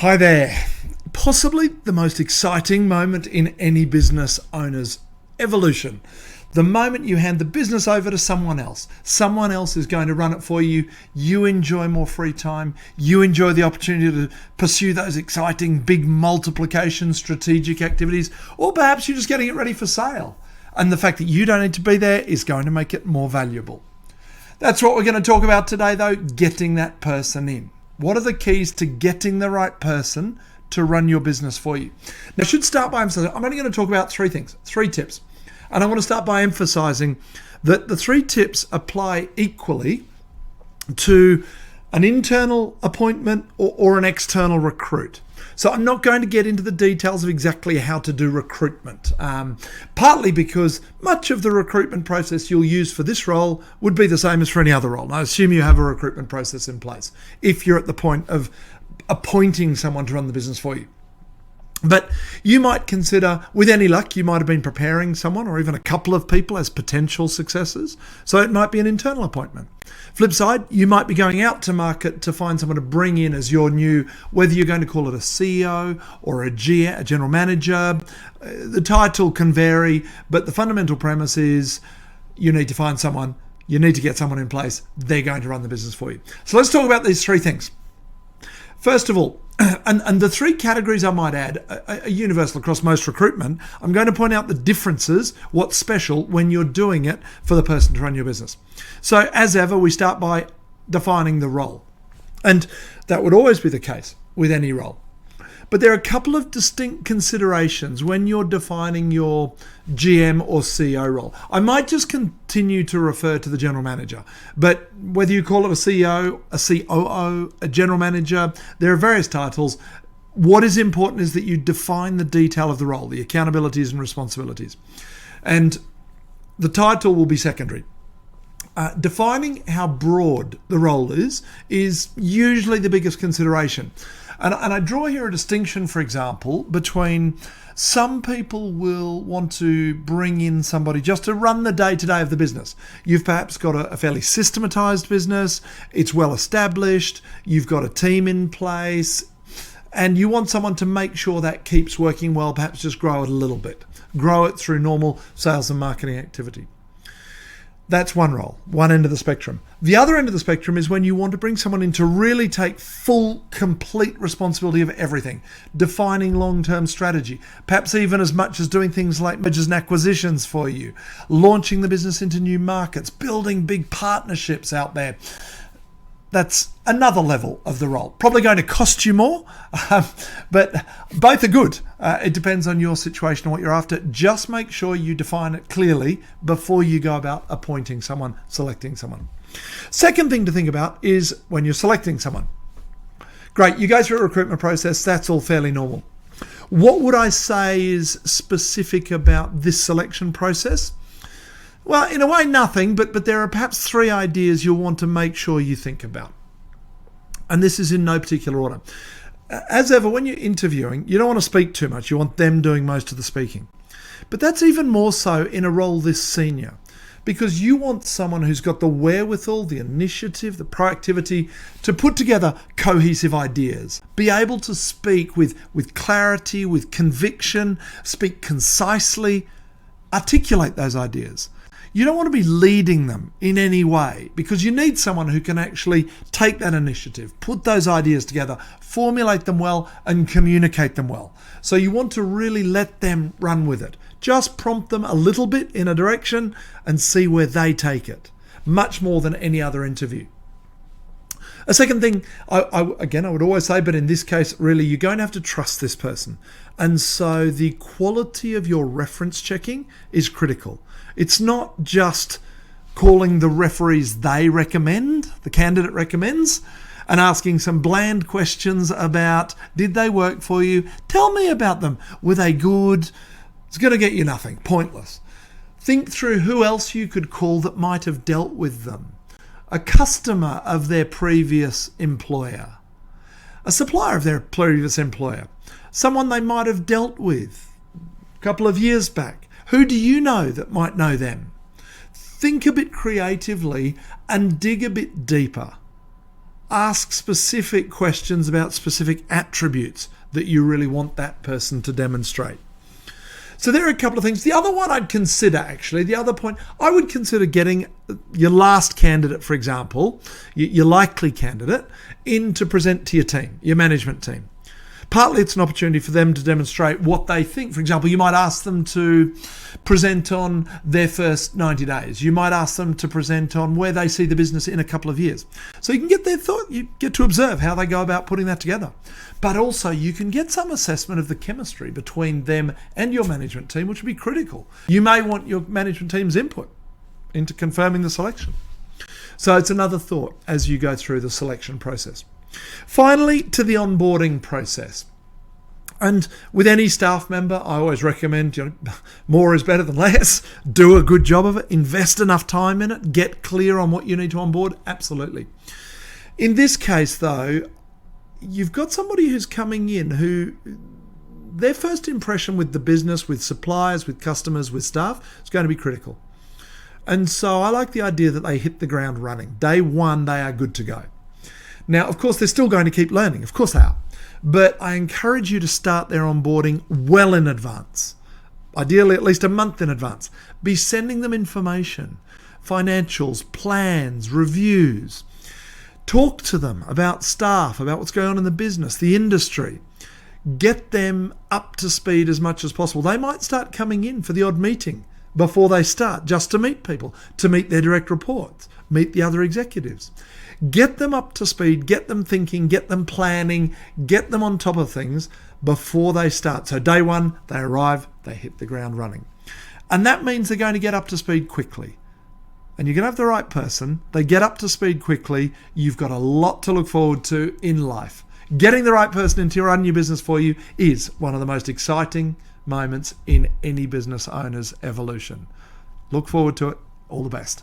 Hi there. Possibly the most exciting moment in any business owner's evolution. The moment you hand the business over to someone else. Someone else is going to run it for you. You enjoy more free time. You enjoy the opportunity to pursue those exciting big multiplication strategic activities. Or perhaps you're just getting it ready for sale. And the fact that you don't need to be there is going to make it more valuable. That's what we're going to talk about today though, getting that person in. What are the keys to getting the right person to run your business for you? Now, I should start by emphasizing, I'm only going to talk about three things, 3 tips. And I want to start by emphasizing that the 3 tips apply equally to an internal appointment or an external recruit. So I'm not going to get into the details of exactly how to do recruitment, partly because much of the recruitment process you'll use for this role would be the same as for any other role. And I assume you have a recruitment process in place if you're at the point of appointing someone to run the business for you. But you might consider, with any luck, you might have been preparing someone or even a couple of people as potential successors. So it might be an internal appointment. Flip side, you might be going out to market to find someone to bring in as your new, whether you're going to call it a CEO or a general manager. The title can vary, but the fundamental premise is you need to find someone, you need to get someone in place, they're going to run the business for you. So let's talk about these 3 things. First of all, and the 3 categories I might add are universal across most recruitment. I'm going to point out the differences, what's special when you're doing it for the person to run your business. So as ever, we start by defining the role. And that would always be the case with any role. But there are a couple of distinct considerations when you're defining your GM or CEO role. I might just continue to refer to the general manager, but whether you call it a CEO, a COO, a general manager, there are various titles. What is important is that you define the detail of the role, the accountabilities and responsibilities. And the title will be secondary. Defining how broad the role is usually the biggest consideration. And I draw here a distinction, for example, between some people will want to bring in somebody just to run the day-to-day of the business. You've perhaps got a fairly systematized business, it's well established, you've got a team in place, and you want someone to make sure that keeps working well, perhaps just grow it a little bit. Grow it through normal sales and marketing activity. That's one role, one end of the spectrum. The other end of the spectrum is when you want to bring someone in to really take full, complete responsibility of everything, defining long-term strategy, perhaps even as much as doing things like mergers and acquisitions for you, launching the business into new markets, building big partnerships out there. That's another level of the role. Probably going to cost you more, but both are good. It depends on your situation and what you're after. Just make sure you define it clearly before you go about appointing someone, selecting someone. Second thing to think about is when you're selecting someone. Great, you go through a recruitment process, that's all fairly normal. What would I say is specific about this selection process? Well, in a way, nothing, but there are perhaps 3 ideas you'll want to make sure you think about. And this is in no particular order. As ever, when you're interviewing, you don't want to speak too much. You want them doing most of the speaking. But that's even more so in a role this senior, because you want someone who's got the wherewithal, the initiative, the proactivity to put together cohesive ideas, be able to speak with clarity, with conviction, speak concisely, articulate those ideas. You don't want to be leading them in any way because you need someone who can actually take that initiative, put those ideas together, formulate them well and communicate them well. So you want to really let them run with it. Just prompt them a little bit in a direction and see where they take it, much more than any other interview. A second thing, I would always say, but in this case, really, you're going to have to trust this person. And so the quality of your reference checking is critical. It's not just calling the referees they recommend, the candidate recommends, and asking some bland questions about, did they work for you? Tell me about them. Were they good? It's going to get you nothing, pointless. Think through who else you could call that might have dealt with them. A customer of their previous employer, a supplier of their previous employer, someone they might have dealt with a couple of years back. Who do you know that might know them? Think a bit creatively and dig a bit deeper. Ask specific questions about specific attributes that you really want that person to demonstrate. So there are a couple of things. The other one I'd consider, actually, the other point, I would consider getting your last candidate, for example, your likely candidate, in to present to your team, your management team. Partly it's an opportunity for them to demonstrate what they think. For example, you might ask them to present on their first 90 days. You might ask them to present on where they see the business in a couple of years. So you can get their thought, you get to observe how they go about putting that together. But also you can get some assessment of the chemistry between them and your management team, which would be critical. You may want your management team's input into confirming the selection. So it's another thought as you go through the selection process. Finally, to the onboarding process. And with any staff member, I always recommend, more is better than less. Do a good job of it. Invest enough time in it. Get clear on what you need to onboard. Absolutely. In this case, though, you've got somebody who's coming in who their first impression with the business, with suppliers, with customers, with staff is going to be critical. And so I like the idea that they hit the ground running. Day one, they are good to go. Now, of course, they're still going to keep learning. Of course they are. But I encourage you to start their onboarding well in advance. Ideally, at least a month in advance. Be sending them information, financials, plans, reviews. Talk to them about staff, about what's going on in the business, the industry. Get them up to speed as much as possible. They might start coming in for the odd meeting before they start, just to meet people, to meet their direct reports, meet the other executives. Get them up to speed, get them thinking, get them planning, get them on top of things before they start. So day one, they arrive, they hit the ground running. And that means they're going to get up to speed quickly. And you're going to have the right person. They get up to speed quickly. You've got a lot to look forward to in life. Getting the right person into run your business for you is one of the most exciting moments in any business owner's evolution. Look forward to it. All the best.